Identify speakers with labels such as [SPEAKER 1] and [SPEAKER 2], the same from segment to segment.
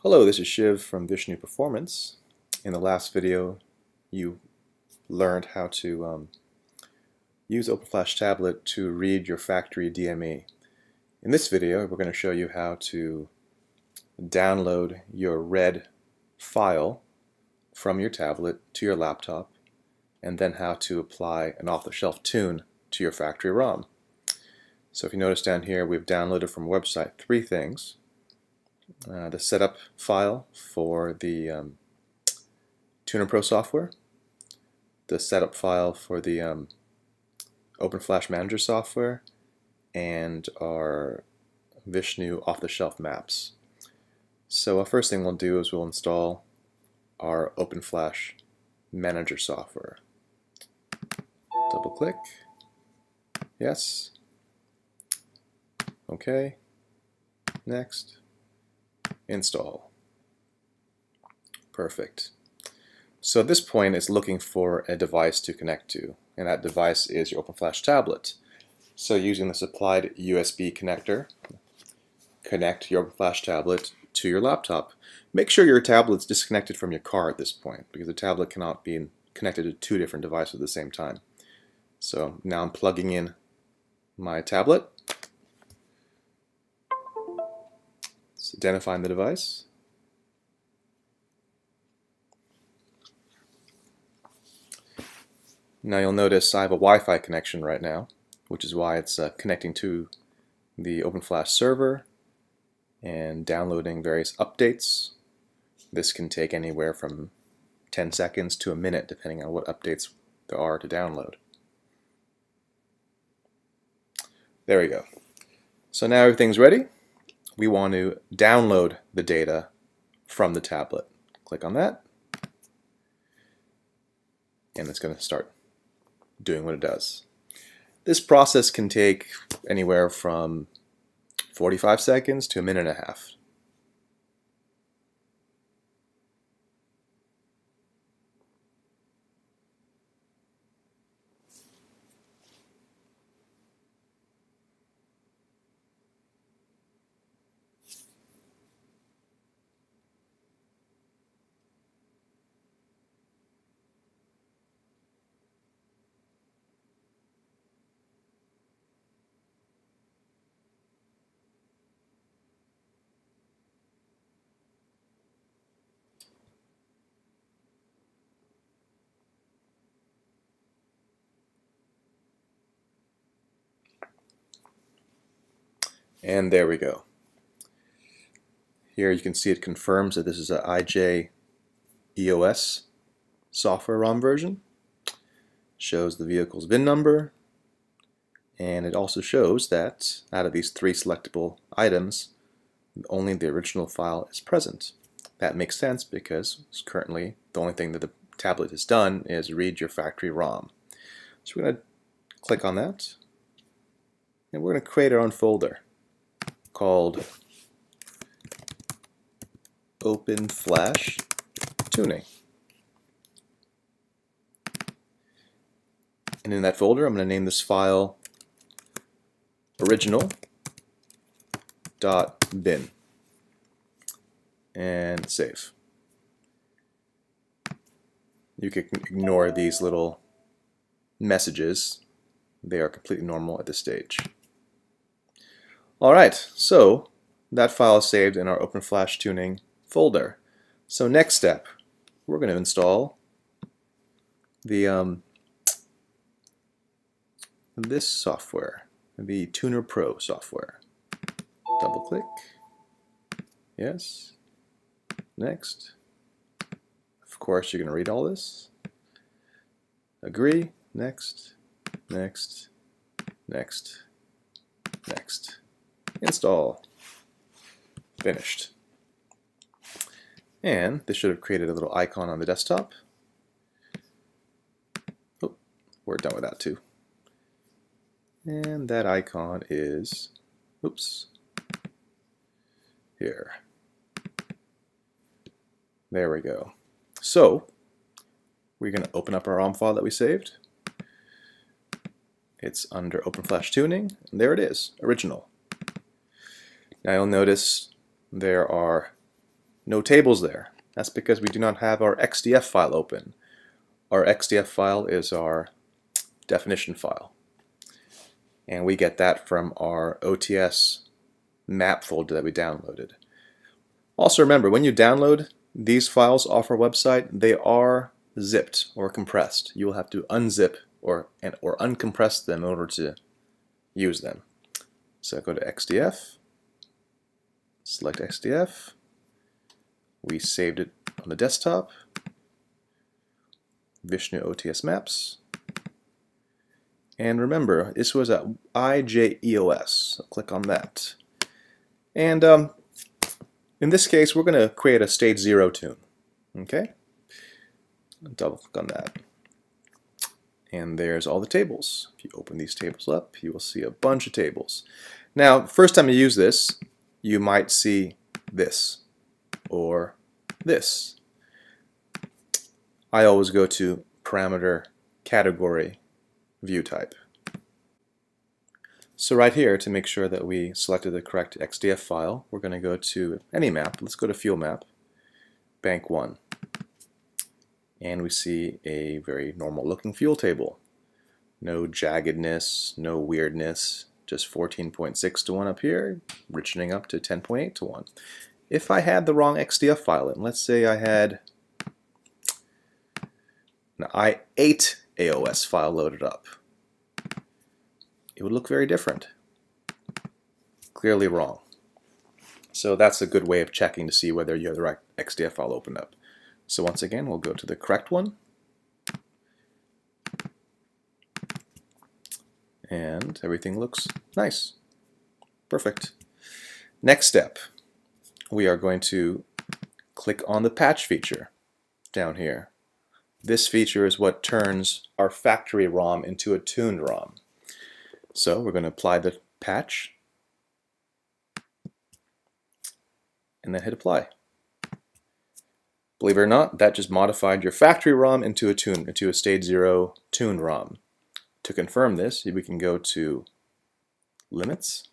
[SPEAKER 1] Hello, this is Shiv from Vishnu Performance. In the last video, you learned how to use OpenFlash Tablet to read your factory DME. In this video, we're going to show you how to download your read file from your tablet to your laptop, and then how to apply an off-the-shelf tune to your factory ROM. So if you notice down here, we've downloaded from a website three things. The setup file for the Tuner Pro software, the setup file for the OpenFlash Manager software, and our Vishnu off-the-shelf maps. So first thing we'll do is we'll install our OpenFlash Manager software. Double click. Yes. Okay. Next. Install. Perfect. So at this point it's looking for a device to connect to, and that device is your OpenFlash tablet. So using the supplied USB connector, connect your OpenFlash tablet to your laptop. Make sure your tablet's disconnected from your car at this point, because the tablet cannot be connected to two different devices at the same time. So now I'm plugging in my tablet. It's identifying the device. Now you'll notice I have a Wi-Fi connection right now, which is why it's connecting to the OpenFlash server and downloading various updates. This can take anywhere from 10 seconds to a minute, depending on what updates there are to download. There we go. So now everything's ready. We want to download the data from the tablet. Click on that, and it's going to start doing what it does. This process can take anywhere from 45 seconds to a minute and a half. And there we go. Here you can see it confirms that this is an IJ EOS software ROM version. Shows the vehicle's VIN number, and it also shows that out of these three selectable items, only the original file is present. That makes sense because currently the only thing that the tablet has done is read your factory ROM. So we're going to click on that, and we're going to create our own folder called OpenFlash Tuning. And in that folder, I'm going to name this file original.bin and save. You can ignore these little messages. They are completely normal at this stage. Alright, so that file is saved in our OpenFlash Tuning folder. So next step, we're going to install the this software, the Tuner Pro software. Double click. Yes. Next. Of course, you're going to read all this. Agree. Next. Next. Next. Next. Install. Finished. And this should have created a little icon on the desktop. Oh, we're done with that too. And that icon is, oops, here. There we go. So we're going to open up our ROM file that we saved. It's under OpenFlash Tuning, and there it is, original. Now you'll notice there are no tables there. That's because we do not have our XDF file open. Our XDF file is our definition file, and we get that from our OTS map folder that we downloaded. Also remember, when you download these files off our website, they are zipped or compressed. You will have to unzip or uncompress them in order to use them. So go to XDF, select XDF, we saved it on the desktop, Vishnu OTS Maps, and remember this was at IJEOS, so click on that. And in this case we're going to create a stage 0 tune. Okay? Double click on that. And there's all the tables. If you open these tables up, you will see a bunch of tables. Now, first time you use this, you might see this or this. I always go to parameter category view type. So right here, to make sure that we selected the correct XDF file, we're going to go to any map. Let's go to fuel map, bank 1. And we see a very normal looking fuel table. No jaggedness, no weirdness, just 14.6 to 1 up here, richening up to 10.8 to 1. If I had the wrong XDF file in, let's say I had an I8 AOS file loaded up, it would look very different. Clearly wrong. So that's a good way of checking to see whether you have the right XDF file opened up. So once again, we'll go to the correct one, and everything looks nice. Perfect. Next step, we are going to click on the patch feature down here. This feature is what turns our factory ROM into a tuned ROM. So we're going to apply the patch and then hit apply. Believe it or not, that just modified your factory ROM into a stage 0 tuned ROM. To confirm this, we can go to limits,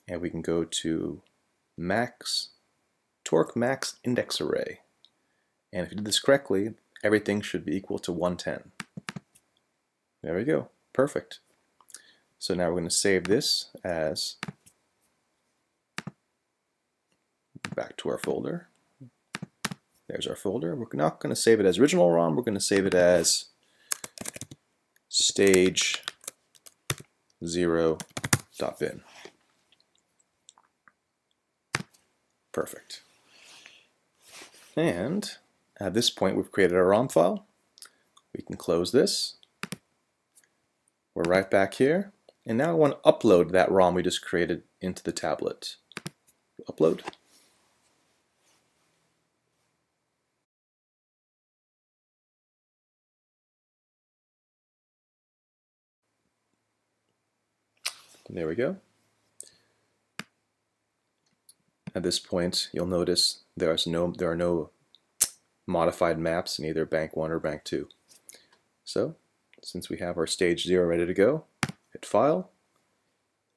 [SPEAKER 1] and we can go to torque max index array. And if you did this correctly, everything should be equal to 110. There we go. Perfect. So now we're going to save this as back to our folder. There's our folder. We're not going to save it as original ROM. We're going to save it as stage 0.bin. Perfect. And at this point, we've created our ROM file. We can close this. We're right back here. And now I want to upload that ROM we just created into the tablet. Upload. There we go. At this point, you'll notice there are no modified maps in either bank 1 or bank 2. So, since we have our stage 0 ready to go, hit File,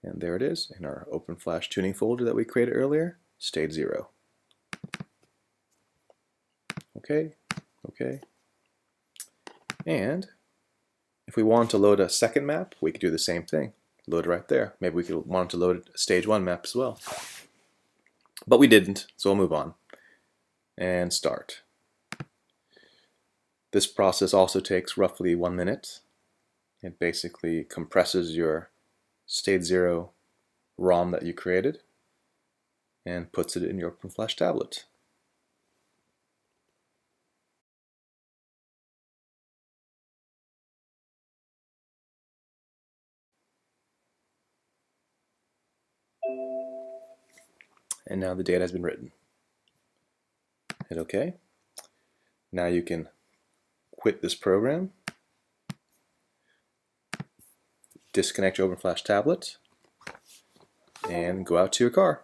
[SPEAKER 1] and there it is in our OpenFlash tuning folder that we created earlier, stage 0. Okay, okay. And if we want to load a second map, we could do the same thing. Load it right there. Maybe we could want to load a stage 1 map as well. But we didn't, so we'll move on. And start. This process also takes roughly 1 minute. It basically compresses your stage 0 ROM that you created and puts it in your OpenFlash tablet. And now the data has been written. Hit OK. Now you can quit this program, disconnect your OpenFlash tablet, and go out to your car.